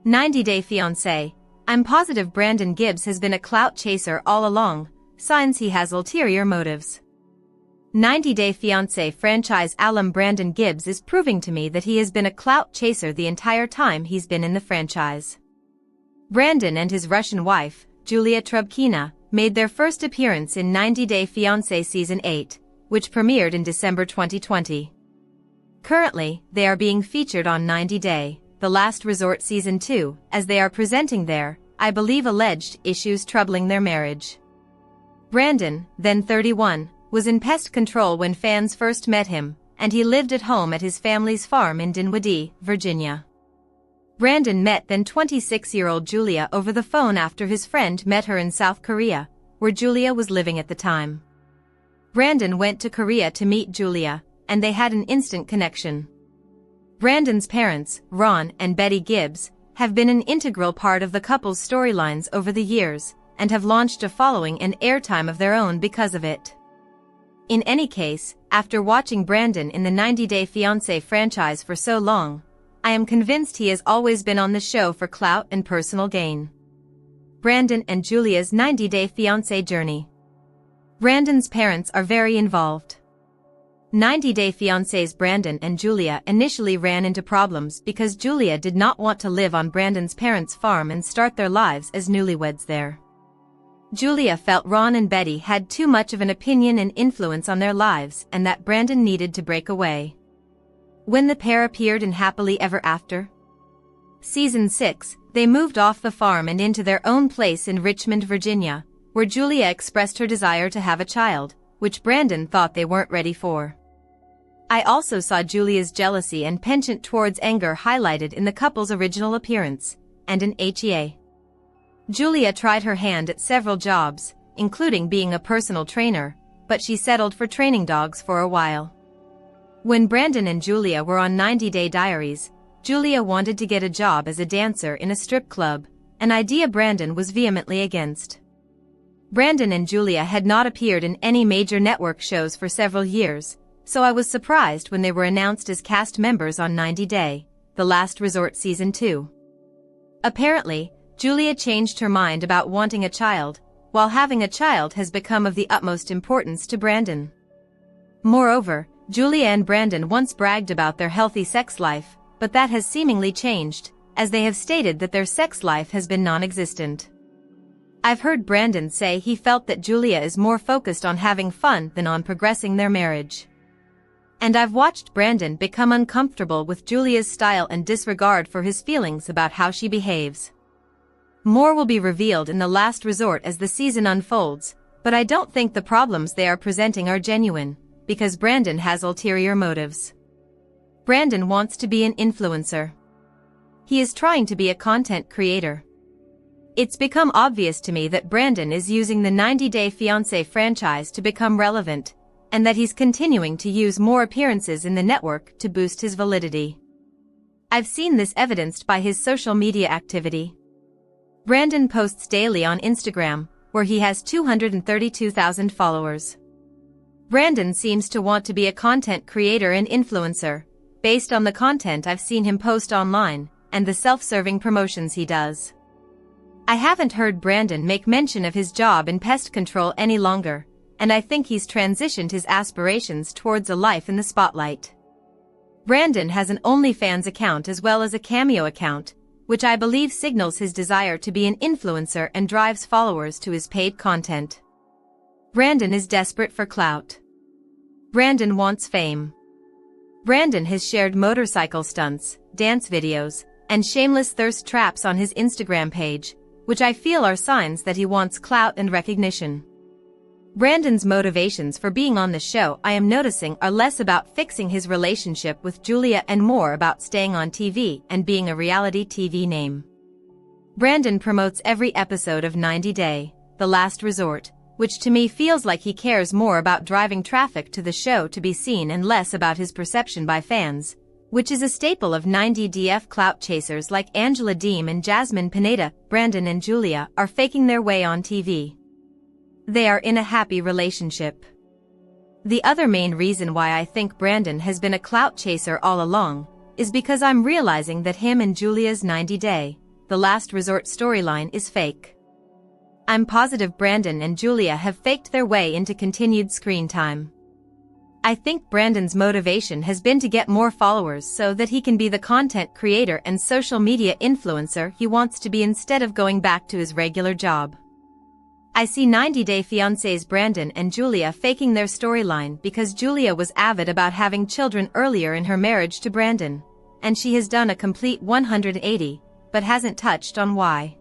90-Day Fiancé. I'm positive Brandon Gibbs has been a clout chaser all along, signs he has ulterior motives. 90-Day Fiancé franchise alum Brandon Gibbs is proving to me that he has been a clout chaser the entire time he's been in the franchise. Brandon and his Russian wife, Julia Trubkina, made their first appearance in 90-Day Fiancé Season 8, which premiered in December 2020. Currently, they are being featured on 90-Day, The Last Resort Season 2, as they are presenting their, I believe, alleged issues troubling their marriage. Brandon, then 31, was in pest control when fans first met him, and he lived at home at his family's farm in Dinwiddie, Virginia. Brandon met then 26-year-old Julia over the phone after his friend met her in South Korea, where Julia was living at the time. Brandon went to Korea to meet Julia, and they had an instant connection. Brandon's parents, Ron and Betty Gibbs, have been an integral part of the couple's storylines over the years, and have launched a following and airtime of their own because of it. In any case, after watching Brandon in the 90-Day Fiancé franchise for so long, I am convinced he has always been on the show for clout and personal gain. Brandon and Julia's 90-Day Fiancé journey. Brandon's parents are very involved. 90-Day Fiancé's Brandon and Julia initially ran into problems because Julia did not want to live on Brandon's parents' farm and start their lives as newlyweds there. Julia felt Ron and Betty had too much of an opinion and influence on their lives and that Brandon needed to break away. When the pair appeared in Happily Ever After Season 6, they moved off the farm and into their own place in Richmond, Virginia, where Julia expressed her desire to have a child, which Brandon thought they weren't ready for. I also saw Julia's jealousy and penchant towards anger highlighted in the couple's original appearance, and in HEA. Julia tried her hand at several jobs, including being a personal trainer, but she settled for training dogs for a while. When Brandon and Julia were on 90-Day Diaries, Julia wanted to get a job as a dancer in a strip club, an idea Brandon was vehemently against. Brandon and Julia had not appeared in any major network shows for several years, so I was surprised when they were announced as cast members on 90-Day, The Last Resort Season 2. Apparently, Julia changed her mind about wanting a child, while having a child has become of the utmost importance to Brandon. Moreover, Julia and Brandon once bragged about their healthy sex life, but that has seemingly changed, as they have stated that their sex life has been non-existent. I've heard Brandon say he felt that Julia is more focused on having fun than on progressing their marriage. And I've watched Brandon become uncomfortable with Julia's style and disregard for his feelings about how she behaves. More will be revealed in The Last Resort as the season unfolds, but I don't think the problems they are presenting are genuine, because Brandon has ulterior motives. Brandon wants to be an influencer. He is trying to be a content creator. It's become obvious to me that Brandon is using the 90-Day Fiancé franchise to become relevant, and that he's continuing to use more appearances in the network to boost his validity. I've seen this evidenced by his social media activity. Brandon posts daily on Instagram, where he has 232,000 followers. Brandon seems to want to be a content creator and influencer, based on the content I've seen him post online, and the self-serving promotions he does. I haven't heard Brandon make mention of his job in pest control any longer, and I think he's transitioned his aspirations towards a life in the spotlight. Brandon has an OnlyFans account as well as a Cameo account, which I believe signals his desire to be an influencer and drives followers to his paid content. Brandon is desperate for clout. Brandon wants fame. Brandon has shared motorcycle stunts, dance videos, and shameless thirst traps on his Instagram page, which I feel are signs that he wants clout and recognition. Brandon's motivations for being on the show, I am noticing, are less about fixing his relationship with Julia and more about staying on TV and being a reality TV name. Brandon promotes every episode of 90-Day, The Last Resort, which to me feels like he cares more about driving traffic to the show to be seen and less about his perception by fans, which is a staple of 90DF clout chasers like Angela Deem and Jasmine Pineda. Brandon and Julia are faking their way on TV. They are in a happy relationship. The other main reason why I think Brandon has been a clout chaser all along is because I'm realizing that him and Julia's 90-Day, the last resort storyline is fake. I'm positive Brandon and Julia have faked their way into continued screen time. I think Brandon's motivation has been to get more followers so that he can be the content creator and social media influencer he wants to be instead of going back to his regular job. I see 90 Day Fiancé's Brandon and Julia faking their storyline because Julia was avid about having children earlier in her marriage to Brandon, and she has done a complete 180, but hasn't touched on why.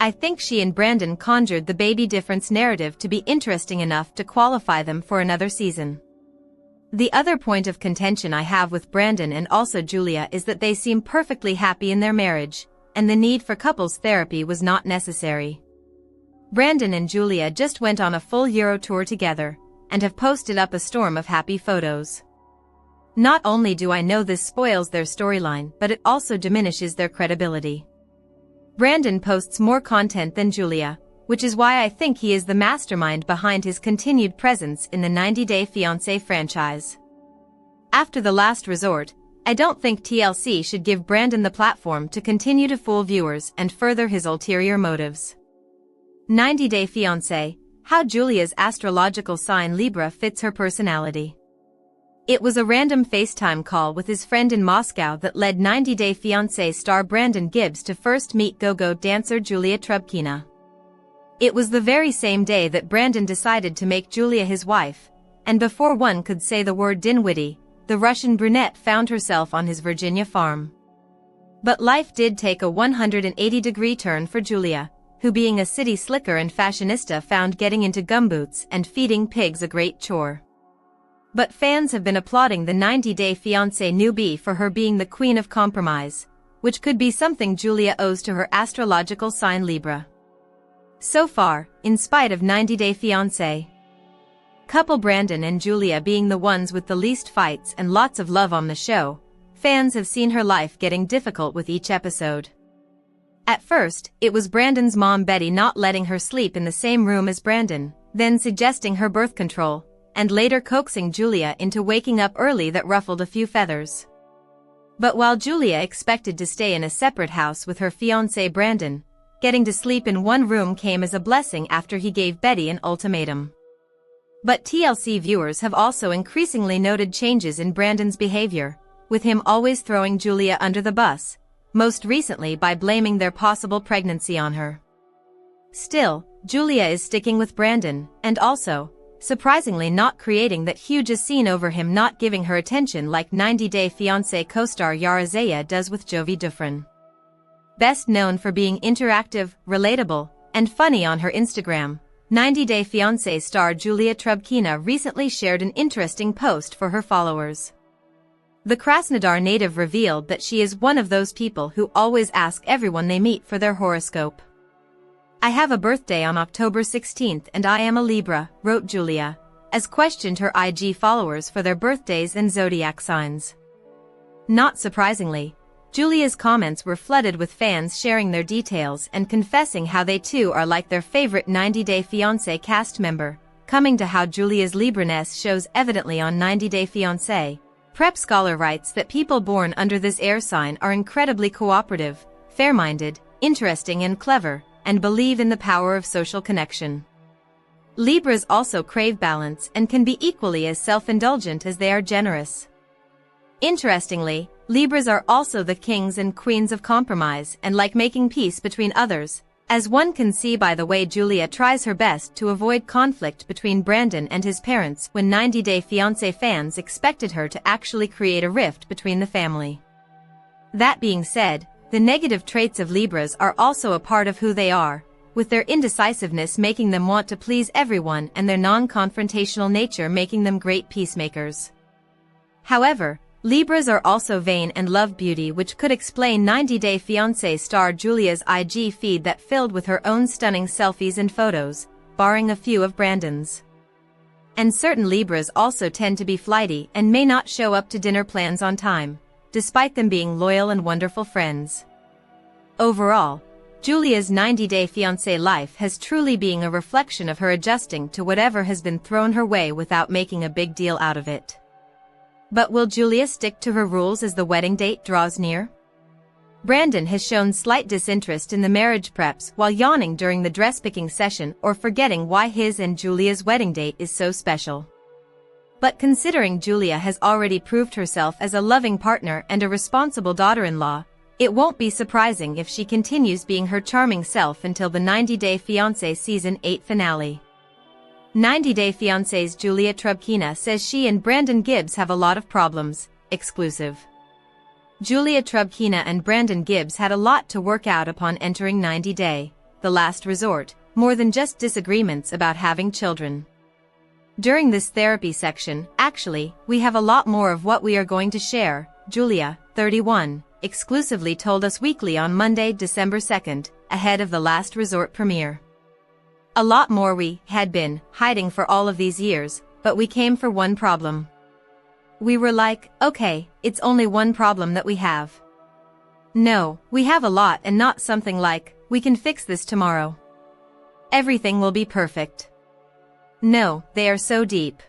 I think she and Brandon conjured the baby difference narrative to be interesting enough to qualify them for another season. The other point of contention I have with Brandon and also Julia is that they seem perfectly happy in their marriage, and the need for couples therapy was not necessary. Brandon and Julia just went on a full Euro tour together, and have posted up a storm of happy photos. Not only do I know this spoils their storyline, but it also diminishes their credibility. Brandon posts more content than Julia, which is why I think he is the mastermind behind his continued presence in the 90 Day Fiancé franchise. After the last resort, I don't think TLC should give Brandon the platform to continue to fool viewers and further his ulterior motives. 90 Day Fiancé, how Julia's astrological sign Libra fits her personality. It was a random FaceTime call with his friend in Moscow that led 90 Day Fiancé star Brandon Gibbs to first meet go-go dancer Julia Trubkina. It was the very same day that Brandon decided to make Julia his wife, and before one could say the word Dinwiddie, the Russian brunette found herself on his Virginia farm. But life did take a 180-degree turn for Julia, who being a city slicker and fashionista found getting into gumboots and feeding pigs a great chore. But fans have been applauding the 90 Day Fiancé newbie for her being the queen of compromise, which could be something Julia owes to her astrological sign Libra. So far, in spite of 90 Day Fiancé couple Brandon and Julia being the ones with the least fights and lots of love on the show, fans have seen her life getting difficult with each episode. At first, it was Brandon's mom Betty not letting her sleep in the same room as Brandon, then suggesting her birth control, and later coaxing Julia into waking up early that ruffled a few feathers. But while Julia expected to stay in a separate house with her fiancé Brandon, getting to sleep in one room came as a blessing after he gave Betty an ultimatum. But TLC viewers have also increasingly noted changes in Brandon's behavior, with him always throwing Julia under the bus, most recently by blaming their possible pregnancy on her. Still, Julia is sticking with Brandon, and also, surprisingly not creating that huge scene over him not giving her attention like 90 Day Fiancé co-star Yara Zaya does with Jovi Dufresne. Best known for being interactive, relatable, and funny on her Instagram, 90 Day Fiancé star Julia Trubkina recently shared an interesting post for her followers. The Krasnodar native revealed that she is one of those people who always ask everyone they meet for their horoscope. "I have a birthday on October 16th and I am a Libra," wrote Julia, as questioned her IG followers for their birthdays and zodiac signs. Not surprisingly, Julia's comments were flooded with fans sharing their details and confessing how they too are like their favorite 90 Day Fiancé cast member, coming to how Julia's Libra-ness shows evidently on 90 Day Fiancé. Prep Scholar writes that people born under this air sign are incredibly cooperative, fair-minded, interesting and clever, and believe in the power of social connection. Libras also crave balance and can be equally as self-indulgent as they are generous. Interestingly, Libras are also the kings and queens of compromise and like making peace between others, as one can see by the way Julia tries her best to avoid conflict between Brandon and his parents when 90 Day Fiancé fans expected her to actually create a rift between the family. That being said, the negative traits of Libras are also a part of who they are, with their indecisiveness making them want to please everyone and their non-confrontational nature making them great peacemakers. However, Libras are also vain and love beauty, which could explain 90 Day Fiancé star Julia's IG feed that filled with her own stunning selfies and photos, barring a few of Brandon's. And certain Libras also tend to be flighty and may not show up to dinner plans on time, despite them being loyal and wonderful friends. Overall, Julia's 90 Day Fiancé life has truly been a reflection of her adjusting to whatever has been thrown her way without making a big deal out of it. But will Julia stick to her rules as the wedding date draws near? Brandon has shown slight disinterest in the marriage preps while yawning during the dress-picking session or forgetting why his and Julia's wedding date is so special. But considering Julia has already proved herself as a loving partner and a responsible daughter-in-law, it won't be surprising if she continues being her charming self until the 90-Day Fiancé Season 8 finale. 90 Day Fiancé's Julia Trubkina says she and Brandon Gibbs have a lot of problems. Exclusive. Julia Trubkina and Brandon Gibbs had a lot to work out upon entering 90 Day, the last resort, more than just disagreements about having children. During this therapy section, actually, we have a lot more of what we are going to share, Julia, 31, exclusively told Us Weekly on Monday, December 2nd, ahead of the Last Resort premiere. A lot more we had been hiding for all of these years, but we came for one problem. We were like, okay, it's only one problem that we have. No, we have a lot and not something like, we can fix this tomorrow. Everything will be perfect. No, they are so deep.